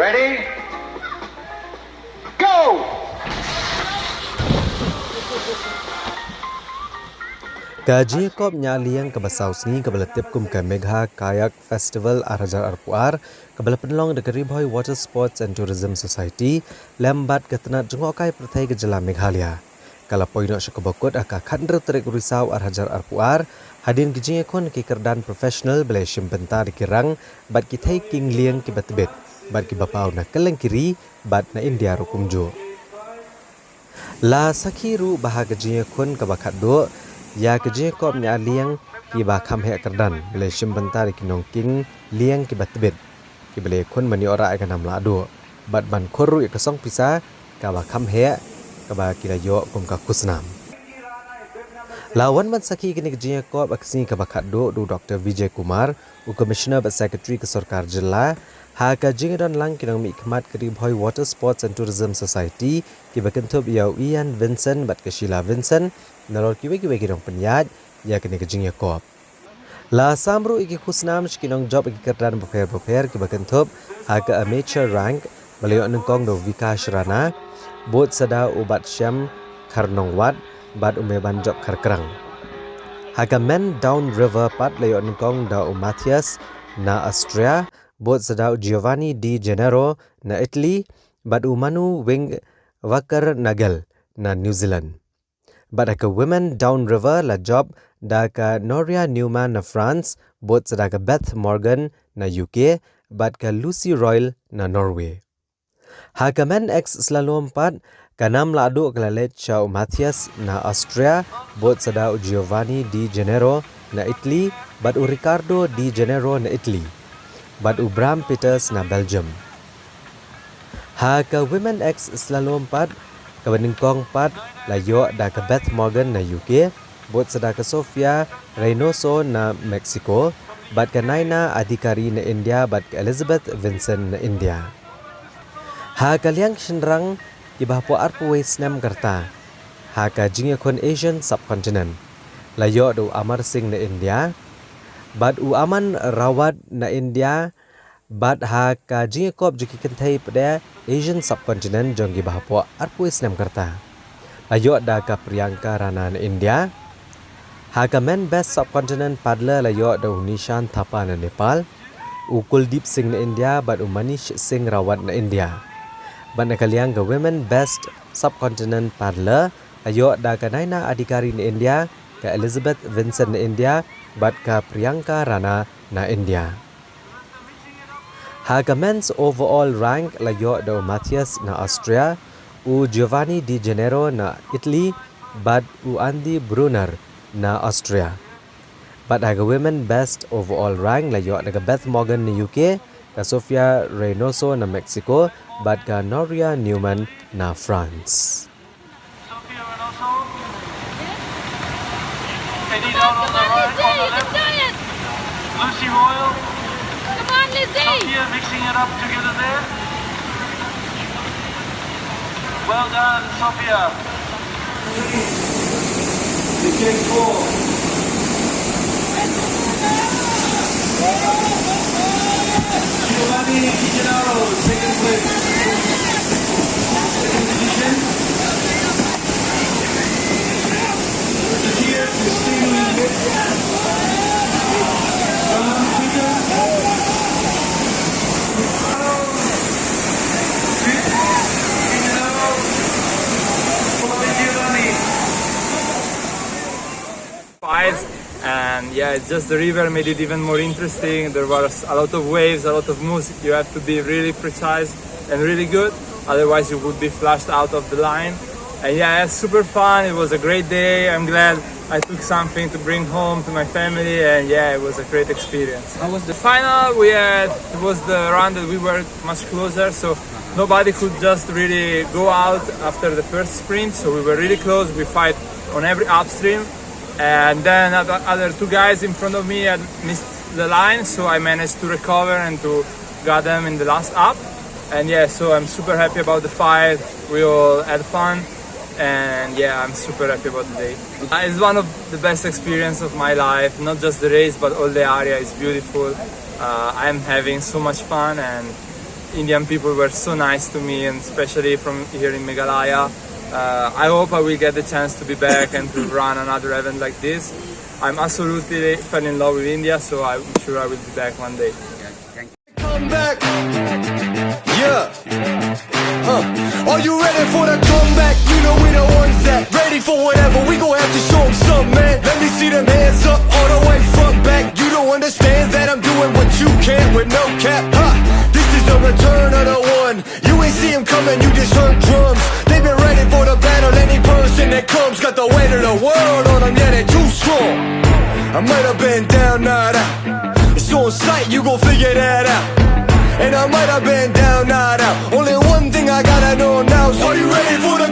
Ready? Go! Jingiphuh nyaliang kebasau seni kebala tipkum ke Megha Kayak Festival Arajar Arpuar kebala penlong negeri Bhoi Water Sports and Tourism Society lembat ketenat jengokai pertai ke Jela Meghalaya. Kalau poinok syakabakut aka kandar terik risau Arajar Arpuar hadin ke Jingiphuh ke kerdan profesional belai syimpentar kirang bat ki Kayaking liang ki batbet bat ki bapau na keleng kiri bat na India rukumjo. La sakhiru bahaga Jingiphuh ke bakat do ya ke Jingiphuh nyaliang ki ba kham he kerdan belai syimpentar ki nongking liang ki batbet ki belai kun mani ora akan nam lado bat ban khoru ke song pisa ka ba kham he ka ba ki layo kum ka kusnam. Lawan man sakhi kini ke Jingiphuh aksi ka bakat do Dr. Vijay Kumar u Commissioner bat Secretary ke Sarkar Jilla ha ka Jingidon lang kinong mikmat ke Bhoi Water Sports and Tourism Society ki bakentub yau Ian Vincent bat ke Sheila Vincent nalor kiwe-kiwe kinong penyat ya kini ke Jingiphuh. La samru iki khusnam kinong job iki kerdan beper-beper ki bakentub ha ka amateur rank balayo nengkong do Vikash Rana bot sada ubat syam karnong wat bat umeban job karkrang. Ha ka men down river pat layo nengkong da Matthias na Austria bot sada Giovanni Di Gennaro na Italy bat Manu Wing Wakar Nagel na New Zealand. Bat ka women downriver la job da ka Noria Newman na France bot sada ka Beth Morgan na UK bat ka Lucy Royal na Norway. Ha ka men ex slalom pat ka nam la adu kalalet Chao Matthias na Austria bot sada Giovanni Di Gennaro na Italy bat Ricardo Di Gennaro na Italy bat Bram Peters na Belgium. Ha ka women ex slalom pat kabaningkong pat layo da ka Beth Morgan na UK bot sada ka Sofia Reynoso na Mexico bat ka Naina Adhikari na India bat ka Elizabeth Vincent na India. Ha ka liang shenrang ibahpo arpu Snam Karta ha ka Jingiphuh Asian Subcontinent layo do Amar Singh na India bat Aman Rawat na India bat ha ka Jingiphuh juki kentai pada Asian Subcontinent jong gibahpo arpu Snam Karta layo da ka Priyanka Rana na India ha ka men best subcontinent paddler layo da Nishan Thapa na Nepal Kuldeep Singh na India bat Manish Singh Rawat na India bat nakaliang ka women best subcontinent paddler layo da ka Naina Adhikari na India ka Elizabeth Vincent na India bat ka Priyanka Rana na India. Ha ka men's overall rank layo da Matthias na Austria Giovanni Di Gennaro na Italy bat Andy Brunner na Austria. Bat ha ka women best overall rank layo da ka Beth Morgan na UK ka Sofia Reynoso na Mexico bat ka Noria Newman na France. Sofia Reynoso. Eddie down on the right, on the left. Lucy Royal. Come on, Lizzie. Sofia mixing it up together there. Well done, Sofia. Giovanni Di Gennaro, second place. Second position. Here to and yeah, it's just the river made it even more interesting. There was a lot of waves, a lot of music. You have to be really precise and really good, otherwise you would be flushed out of the line. And yeah, it's super fun. It was a great day. I'm glad I took something to bring home to my family, and yeah, it was a great experience. How was the final? It was the round that we were much closer, so nobody could just really go out after the first sprint, so we were really close. We fight on every upstream, and then other two guys in front of me had missed the line, so I managed to recover and to got them in the last up. And yeah, so I'm super happy about the fight. We all had fun, and yeah, I'm super happy about the day. It's one of the best experiences of my life, not just the race but all the area is beautiful. I'm having so much fun, and Indian people were so nice to me, and especially from here in Meghalaya. I hope I will get the chance to be back and to run another event like this. I'm absolutely fell in love with India, so I'm sure I will be back one day. Come back, yeah. Are you ready for the comeback? You know we the ones that ready for whatever. We gon' have to show them something, man. Let me see them hands up all the way front back. You don't understand that I'm doing what you can't with no cap. This is the return of the one. You ain't see him coming, you just heard drums. They've been ready for the battle. Any person that comes got the weight of the world on them. Yeah, they too strong. I might have been down, not out. It's on sight, you gon' figure that out. And I might have been down, not out. Only one thing I gotta know now. So are you ready for the